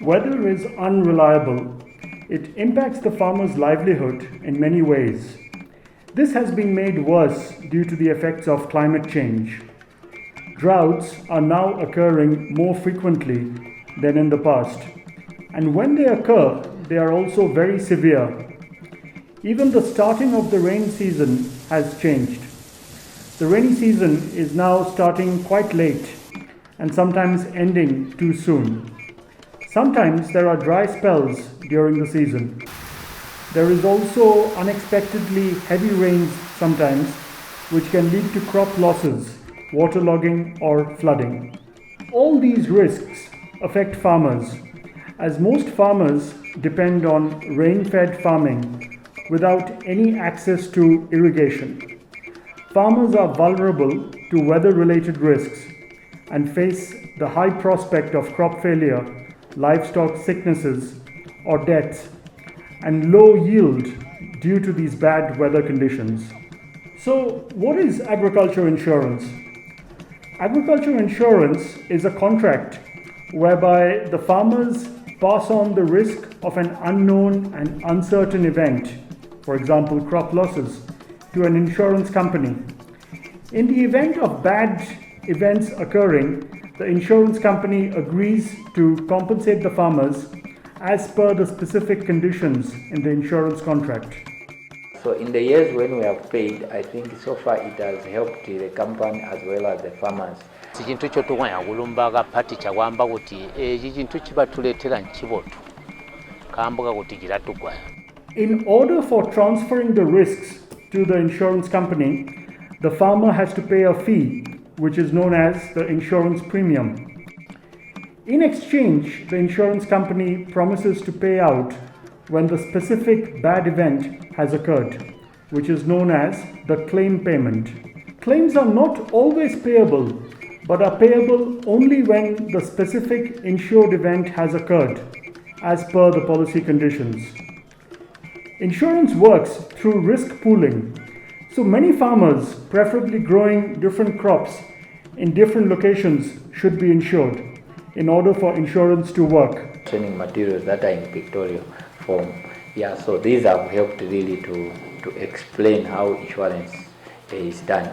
Weather is unreliable. It impacts the farmer's livelihood in many ways. This has been made worse due to the effects of climate change. Droughts are now occurring more frequently than in the past, and when they occur, they are also very severe. Even the starting of the rain season has changed. The rainy season is now starting quite late and sometimes ending too soon. Sometimes there are dry spells during the season. There is also unexpectedly heavy rains sometimes, which can lead to crop losses, waterlogging or flooding. All these risks affect farmers, as most farmers depend on rain-fed farming without any access to irrigation. Farmers are vulnerable to weather-related risks and face the high prospect of crop failure, livestock sicknesses or deaths, and low yield due to these bad weather conditions. So, what is agriculture insurance? Agriculture insurance is a contract whereby the farmers pass on the risk of an unknown and uncertain event, for example, crop losses, to an insurance company. In the event of bad events occurring, the insurance company agrees to compensate the farmers as per the specific conditions in the insurance contract. So in the years when we have paid, I think so far it has helped the company as well as the farmers. Ekintu kyotuwanya kulumbaga pati kyagamba kuti ekintu kibatuleetera nkibotu kambuga kuti kiratugwa. In order for transferring the risks to the insurance company, the farmer has to pay a fee, which is known as the insurance premium. In exchange, the insurance company promises to pay out when the specific bad event has occurred, which is known as the claim payment. Claims are not always payable, but are payable only when the specific insured event has occurred, as per the policy conditions. Insurance works through risk pooling, so many farmers, preferably growing different crops in different locations, should be insured in order for insurance to work. Training materials that are in pictorial form. Yeah, so these have helped really to explain how insurance is done.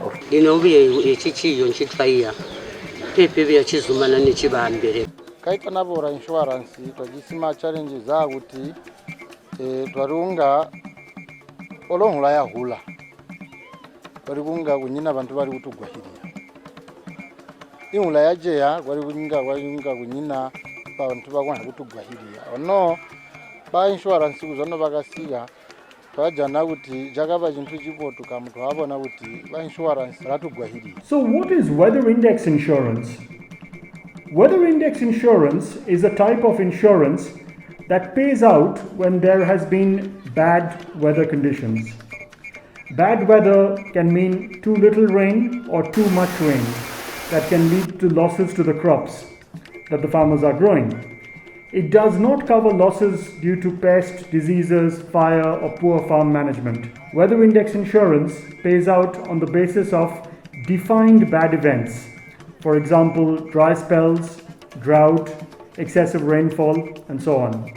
Kaita nabora insurance twajisima challenges za kuti twarunga olonhula ya hula twarunga kunyina bantu bali kutugwahirira ihula yajeya kwali kunyina bantu bakwana kutugwahirira ono ba insurance kuzono bakasiga twajana kuti jakaba chintu chipoto kamuntu abona kuti ba insurance ratugwahirira. So what is weather index insurance? Weather index insurance is a type of insurance that pays out when there has been bad weather conditions. Bad weather can mean too little rain or too much rain that can lead to losses to the crops that the farmers are growing. It does not cover losses due to pest, diseases, fire or poor farm management. Weather index insurance pays out on the basis of defined bad events. For example, dry spells, drought, excessive rainfall, and so on.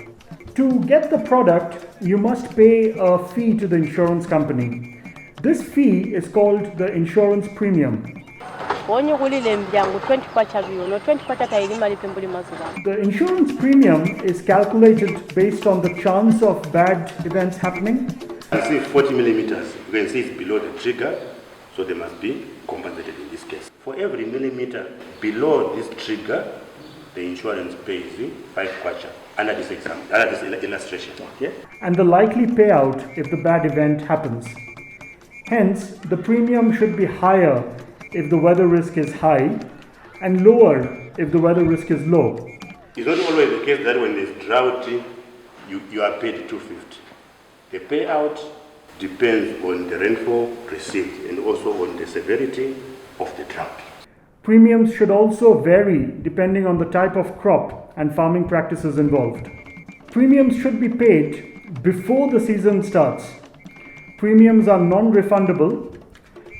To get the product, you must pay a fee to the insurance company. This fee is called the insurance premium. The insurance premium is calculated based on the chance of bad events happening. You see 40 millimeters, you can see it's below the trigger, so they must be compensated in this case. For every millimeter below this trigger, the insurance pays you 5 kwacha under this example, under this illustration. Okay? And the likely payout if the bad event happens. Hence, the premium should be higher if the weather risk is high and lower if the weather risk is low. It's not always the case that when there's drought, you are paid 250. The payout depends on the rainfall received and also on the severity of the drought. Premiums should also vary depending on the type of crop and farming practices involved. Premiums should be paid before the season starts. Premiums are non-refundable.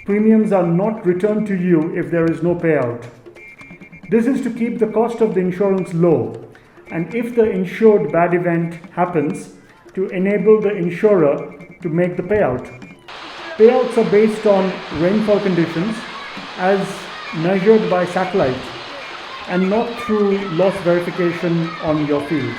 Premiums are not returned to you if there is no payout. This is to keep the cost of the insurance low and if the insured bad event happens, to enable the insurer to make the payout. Payouts are based on rainfall conditions as measured by satellite and not through loss verification on your field.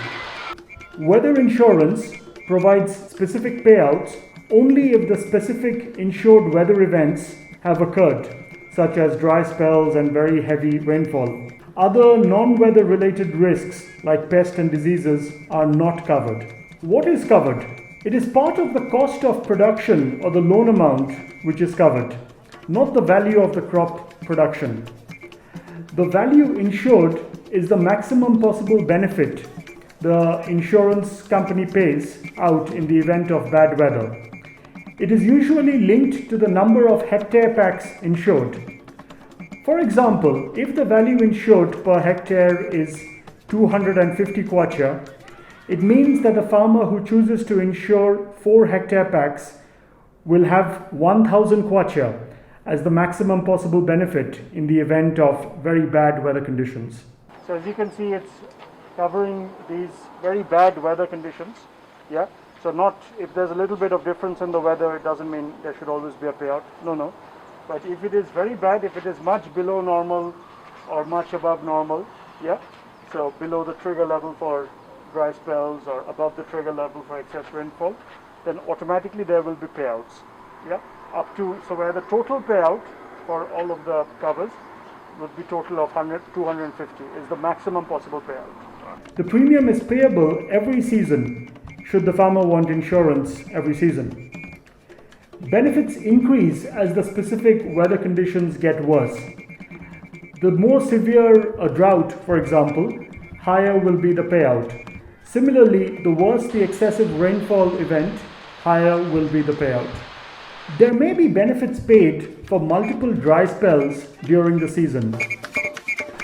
Weather insurance provides specific payouts only if the specific insured weather events have occurred, such as dry spells and very heavy rainfall. Other non-weather related risks like pests and diseases are not covered. What is covered? It is part of the cost of production or the loan amount which is covered, not the value of the crop production. The value insured is the maximum possible benefit the insurance company pays out in the event of bad weather. It is usually linked to the number of hectare packs insured. For example, if the value insured per hectare is 250 kwacha, it means that a farmer who chooses to insure 4 hectare packs will have 1000 kwacha as the maximum possible benefit in the event of very bad weather conditions. So as you can see, it's covering these very bad weather conditions. Yeah. So not if there's a little bit of difference in the weather, it doesn't mean there should always be a payout. No. But if it is very bad, if it is much below normal or much above normal, yeah. So below the trigger level for dry spells or above the trigger level for excess rainfall, then automatically there will be payouts. Yeah. Up to, so where the total payout for all of the covers would be total of 250 is the maximum possible payout. The premium is payable every season should the farmer want insurance every season. Benefits increase as the specific weather conditions get worse. The more severe a drought, for example, higher will be the payout. Similarly, the worse the excessive rainfall event, higher will be the payout. There may be benefits paid for multiple dry spells during the season.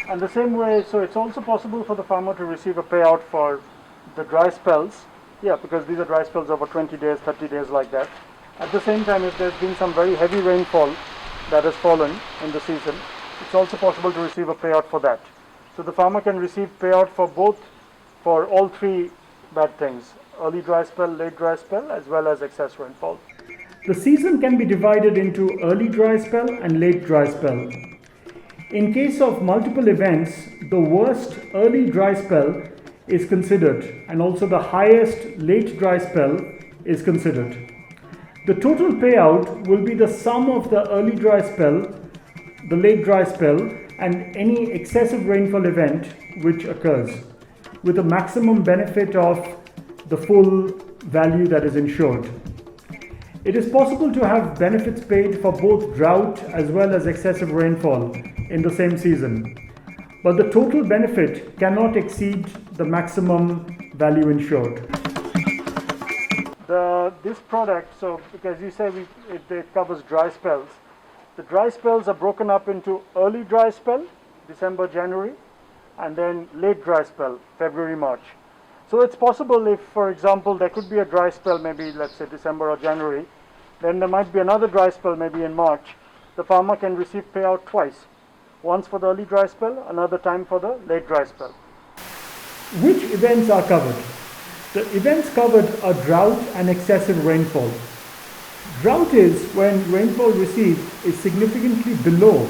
And the same way, so it's also possible for the farmer to receive a payout for the dry spells. Yeah, because these are dry spells over 20 days, 30 days like that. At the same time, if there's been some very heavy rainfall that has fallen in the season, it's also possible to receive a payout for that. So the farmer can receive payout for all 3 bad things: early dry spell, late dry spell, as well as excess rainfall. The season can be divided into early dry spell and late dry spell. In case of multiple events, the worst early dry spell is considered, and also the highest late dry spell is considered. The total payout will be the sum of the early dry spell, the late dry spell, and any excessive rainfall event which occurs, with a maximum benefit of the full value that is insured. It is possible to have benefits paid for both drought as well as excessive rainfall in the same season, but the total benefit cannot exceed the maximum value insured. This product, so because you say it covers dry spells, the dry spells are broken up into early dry spell, December, January, and then late dry spell, February, March. So it's possible if, for example, there could be a dry spell, maybe let's say December or January, then there might be another dry spell maybe in March. The farmer can receive payout twice, once for the early dry spell, another time for the late dry spell. Which events are covered? The events covered are drought and excessive rainfall. Drought is when rainfall received is significantly below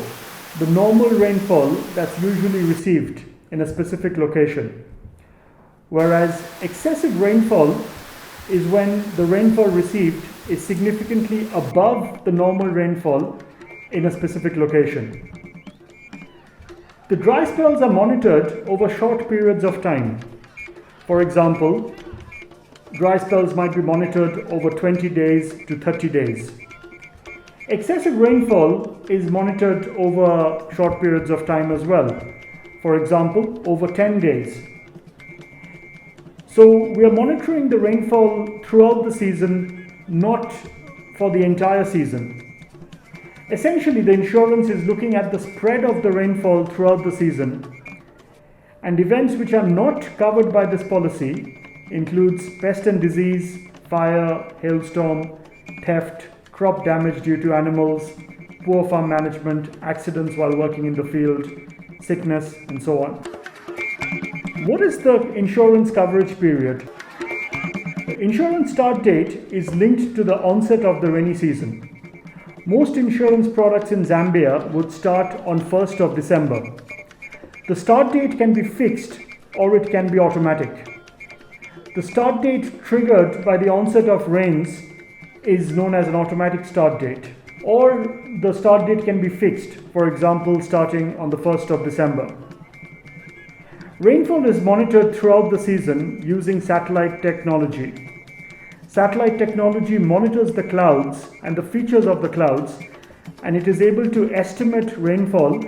the normal rainfall that's usually received in a specific location. Whereas excessive rainfall is when the rainfall received is significantly above the normal rainfall in a specific location. The dry spells are monitored over short periods of time. For example, dry spells might be monitored over 20 days to 30 days. Excessive rainfall is monitored over short periods of time as well. For example, over 10 days. So we are monitoring the rainfall throughout the season, not for the entire season. Essentially, the insurance is looking at the spread of the rainfall throughout the season, and events which are not covered by this policy includes pest and disease, fire, hailstorm, theft, crop damage due to animals, poor farm management, accidents while working in the field, sickness, and so on. What is the insurance coverage period? The insurance start date is linked to the onset of the rainy season. Most insurance products in Zambia would start on 1st of December. The start date can be fixed or it can be automatic. The start date triggered by the onset of rains is known as an automatic start date, or the start date can be fixed, for example, starting on the 1st of December. Rainfall is monitored throughout the season using satellite technology. Satellite technology monitors the clouds and the features of the clouds, and it is able to estimate rainfall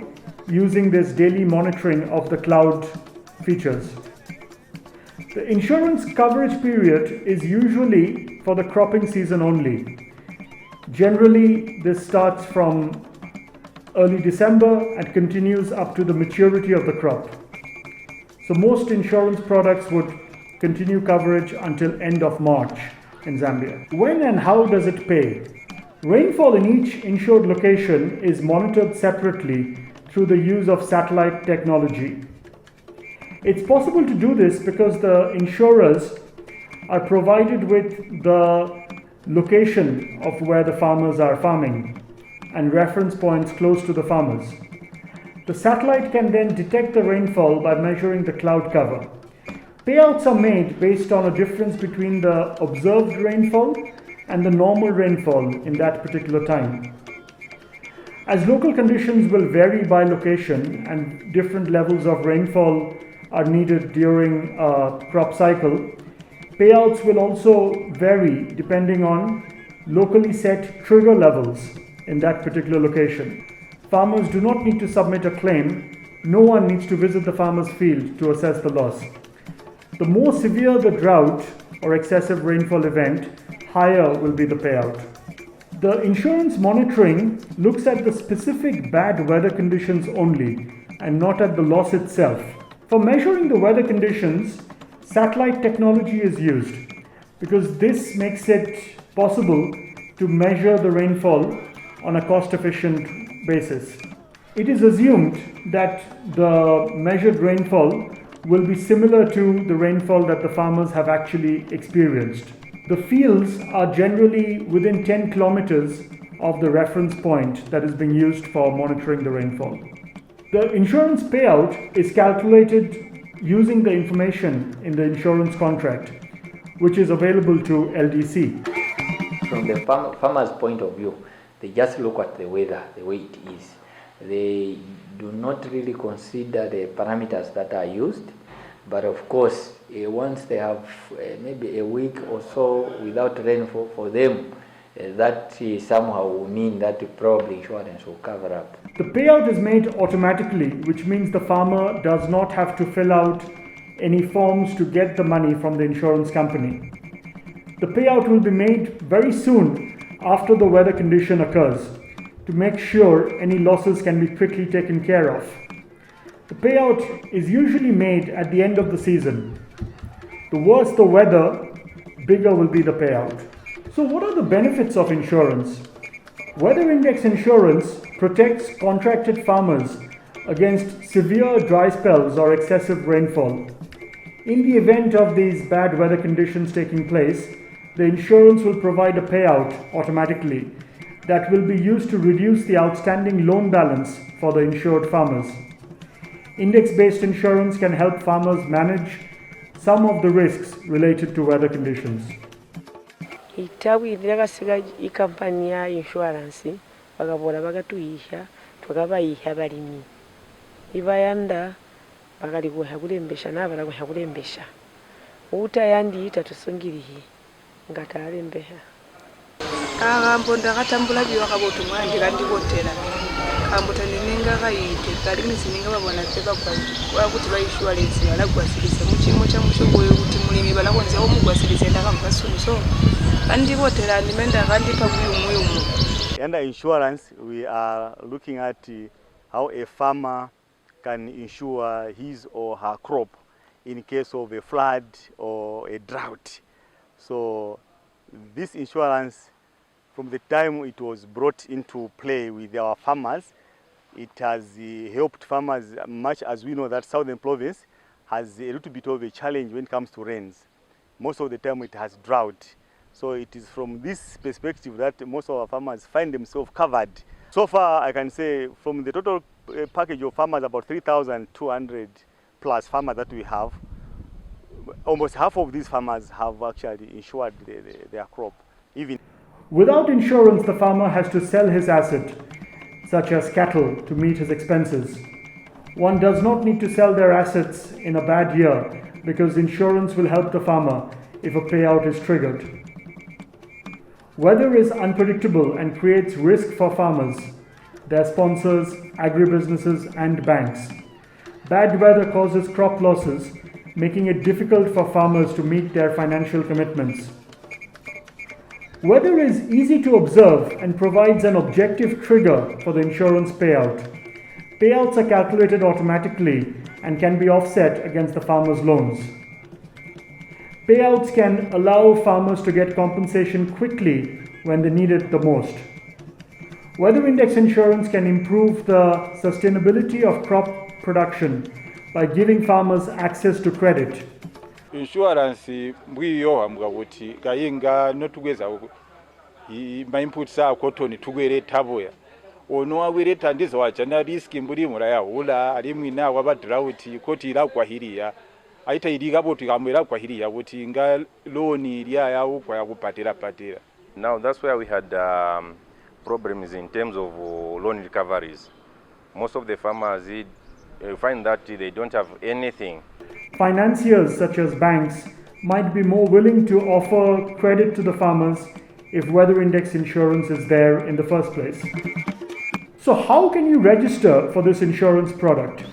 using this daily monitoring of the cloud features. The insurance coverage period is usually for the cropping season only. Generally, this starts from early December and continues up to the maturity of the crop. So most insurance products would continue coverage until end of March in Zambia. When and how does it pay? Rainfall in each insured location is monitored separately through the use of satellite technology. It's possible to do this because the insurers are provided with the location of where the farmers are farming and reference points close to the farmers. The satellite can then detect the rainfall by measuring the cloud cover. Payouts are made based on a difference between the observed rainfall and the normal rainfall in that particular time. As local conditions will vary by location and different levels of rainfall are needed during a crop cycle, payouts will also vary depending on locally set trigger levels in that particular location. Farmers do not need to submit a claim. No one needs to visit the farmer's field to assess the loss. The more severe the drought or excessive rainfall event, higher will be the payout. The insurance monitoring looks at the specific bad weather conditions only and not at the loss itself. For measuring the weather conditions, satellite technology is used because this makes it possible to measure the rainfall on a cost-efficient basis. It is assumed that the measured rainfall will be similar to the rainfall that the farmers have actually experienced. The fields are generally within 10 kilometers of the reference point that is being used for monitoring the rainfall. The insurance payout is calculated using the information in the insurance contract, which is available to LDC. From the farmer's point of view, they just look at the weather, the way it is. They do not really consider the parameters that are used, but of course, once they have maybe a week or so without rainfall for them, that somehow will mean that probably insurance will cover up. The payout is made automatically, which means the farmer does not have to fill out any forms to get the money from the insurance company. The payout will be made very soon after the weather condition occurs, to make sure any losses can be quickly taken care of. The payout is usually made at the end of the season. The worse the weather, bigger will be the payout. So what are the benefits of insurance? Weather index insurance protects contracted farmers against severe dry spells or excessive rainfall. In the event of these bad weather conditions taking place, the insurance will provide a payout automatically that will be used to reduce the outstanding loan balance for the insured farmers. Index-based insurance can help farmers manage some of the risks related to weather conditions. Itawi idiragasiga ikampani ya insurance bagabora bagatuhisha twagabayiha balimi ibayanda bagalikuha kulembesha nabalakuha kulembesha utayandi itatusungirihi ngatalembeha agambo ndakatambula biwa kabotu mwandi kandi kotela kambuta ninenga kayite kali misininga babona teba kwa kuti ba insurance balagwasilisa muchimo cha mushoboye kuti mulimi balakonze omugwasilisa ndakamvasunu so kandi kotela ndimenda kandi pabuyumuyumu. Under insurance we are looking at how a farmer can insure his or her crop in case of a flood or a drought. So this insurance, from the time it was brought into play with our farmers, it has helped farmers much as we know that Southern Province has a little bit of a challenge when it comes to rains. Most of the time it has drought. So it is from this perspective that most of our farmers find themselves covered. So far, I can say from the total package of farmers, about 3,200 plus farmers that we have, almost half of these farmers have actually insured their crop. Without insurance, the farmer has to sell his asset, such as cattle, to meet his expenses. One does not need to sell their assets in a bad year because insurance will help the farmer if a payout is triggered. Weather is unpredictable and creates risk for farmers, their sponsors, agribusinesses and banks. Bad weather causes crop losses, making it difficult for farmers to meet their financial commitments. Weather is easy to observe and provides an objective trigger for the insurance payout. Payouts are calculated automatically and can be offset against the farmer's loans. Payouts can allow farmers to get compensation quickly when they need it the most. Weather index insurance can improve the sustainability of crop production by giving farmers access to credit. Insurance mbwiyo ambwa kuti kayinga notugweza ma inputs a cotton tugwere taboya ono awireta ndizo wacha na risk mbuli muraya hula ali mwina waba drought koti ila kwahiriya aita iliga botu kamera kwahiriya kuti nga loan iliya yawo kwa kupatira patira. Now that's where we had problems in terms of loan recoveries. Most of the farmers find that they don't have anything. Financiers such as banks might be more willing to offer credit to the farmers if weather index insurance is there in the first place. So how can you register for this insurance product?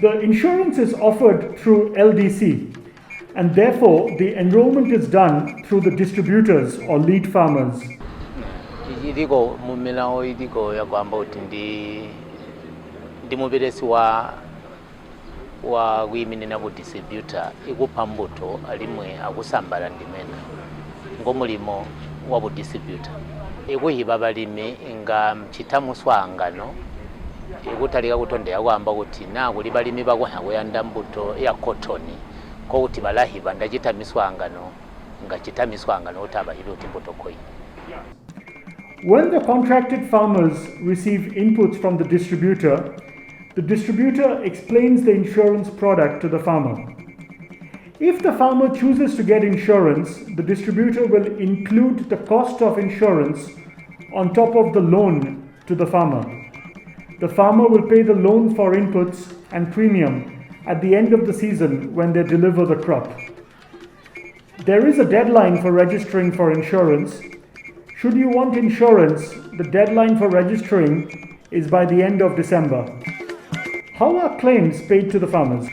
The insurance is offered through LDC, and therefore the enrollment is done through the distributors or lead farmers. Iliko mumilao iliko ya kwamba utindi mubiresi wa wiminina ku distributor ikupa mbuto alimwe akusambala ndimena ngomulimo wa bu distributor ikuhiba balimi nga mchitamuswangano ikutalika kutondera kwamba kuti nakuli balimi bakwenda mbuto ya cotton ko kuti balahiba ndachitamiswangano nga chitamiswangano utaba ibe kuti mbuto koi. When the contracted farmers receive inputs from the distributor explains the insurance product to the farmer. If the farmer chooses to get insurance, the distributor will include the cost of insurance on top of the loan to the farmer. The farmer will pay the loan for inputs and premium at the end of the season when they deliver the crop. There is a deadline for registering for insurance. Should you want insurance, the deadline for registering is by the end of December. How are claims paid to the farmers?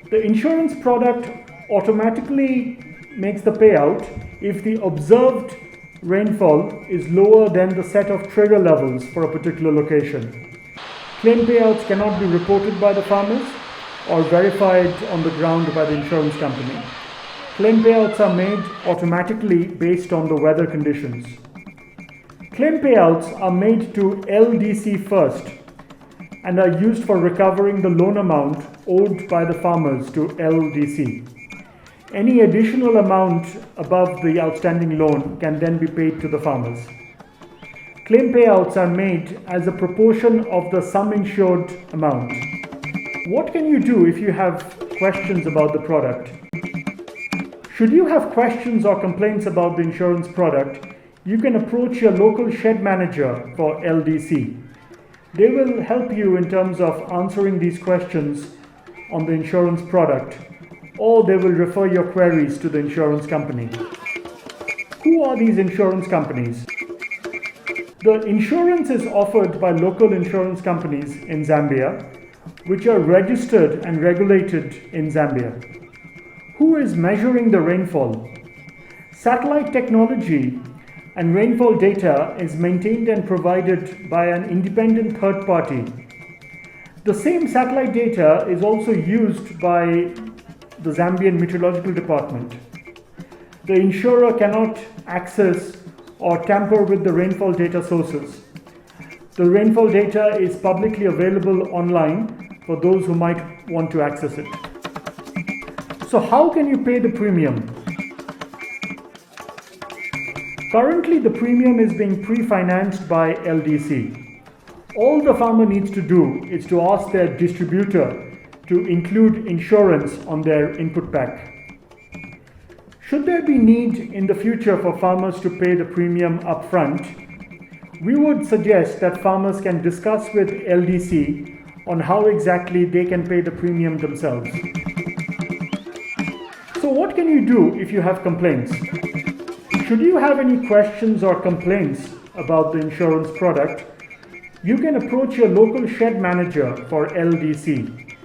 The insurance product automatically makes the payout if the observed rainfall is lower than the set of trigger levels for a particular location. Claim payouts cannot be reported by the farmers or verified on the ground by the insurance company. Claim payouts are made automatically based on the weather conditions. Claim payouts are made to LDC first and are used for recovering the loan amount owed by the farmers to LDC. Any additional amount above the outstanding loan can then be paid to the farmers. Claim payouts are made as a proportion of the sum insured amount. What can you do if you have questions about the product? Should you have questions or complaints about the insurance product, you can approach your local shed manager for LDC. They will help you in terms of answering these questions on the insurance product, or they will refer your queries to the insurance company. Who are these insurance companies? The insurance is offered by local insurance companies in Zambia, which are registered and regulated in Zambia. Who is measuring the rainfall? Satellite technology and rainfall data is maintained and provided by an independent third party. The same satellite data is also used by the Zambian Meteorological Department. The insurer cannot access or tamper with the rainfall data sources. The rainfall data is publicly available online for those who might want to access it. So how can you pay the premium? Currently, the premium is being pre-financed by LDC. All the farmer needs to do is to ask their distributor to include insurance on their input pack. Should there be need in the future for farmers to pay the premium upfront, we would suggest that farmers can discuss with LDC on how exactly they can pay the premium themselves. So what can you do if you have complaints? Should you have any questions or complaints about the insurance product, you can approach your local shed manager for LDC.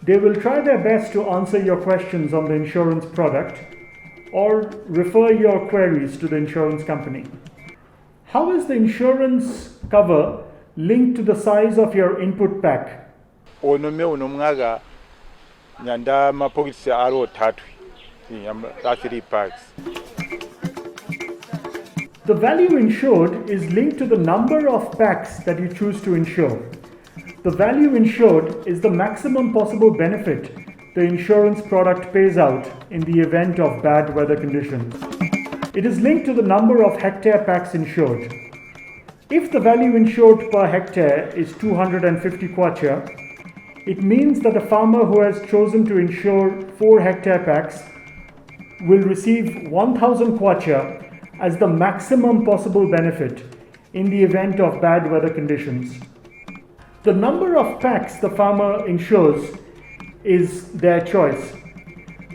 They will try their best to answer your questions on the insurance product or refer your queries to the insurance company. How is the insurance cover linked to the size of your input pack? Onome onomwaga nyanda mapokisi aro tatu. 3 packs. The value insured is linked to the number of packs that you choose to insure. The value insured is the maximum possible benefit the insurance product pays out in the event of bad weather conditions. It is linked to the number of hectare packs insured. If the value insured per hectare is 250 kwacha, it means that a farmer who has chosen to insure 4 hectare packs will receive 1000 kwacha as the maximum possible benefit in the event of bad weather conditions. The number of packs the farmer insures is their choice.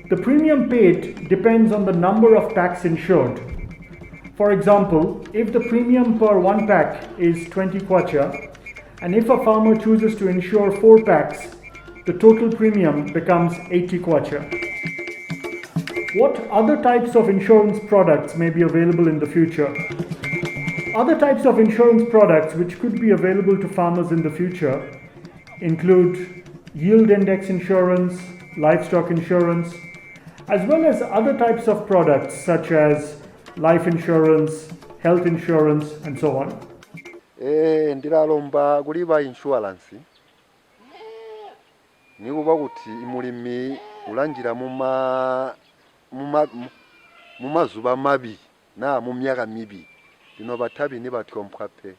The premium paid depends on the number of packs insured. For example, if the premium per 1 pack is 20 kwacha, and if a farmer chooses to insure 4 packs, the total premium becomes 80 kwacha. What other types of insurance products may be available in the future? Other types of insurance products which could be available to farmers in the future include yield index insurance, livestock insurance, as well as other types of products such as life insurance, health insurance, and so on. Ndiralomba kuliba insurance nikuba kuti imulimi ulanjira mumazuba mabi na mu myaka mibi bino batabi ne batyompwape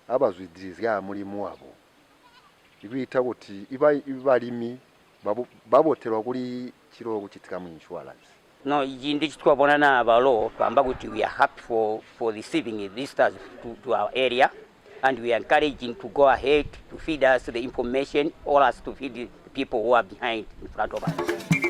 abazwidirizya mulimu wabo ibita kuti ibalimi baboterwa kuli kirogo kitika mu insurance. No, yindi twabona na abalo twamba kuti we are happy for receiving this to our area, and we are encouraging to go ahead to feed us the information or us to feed the people who are behind in front of us.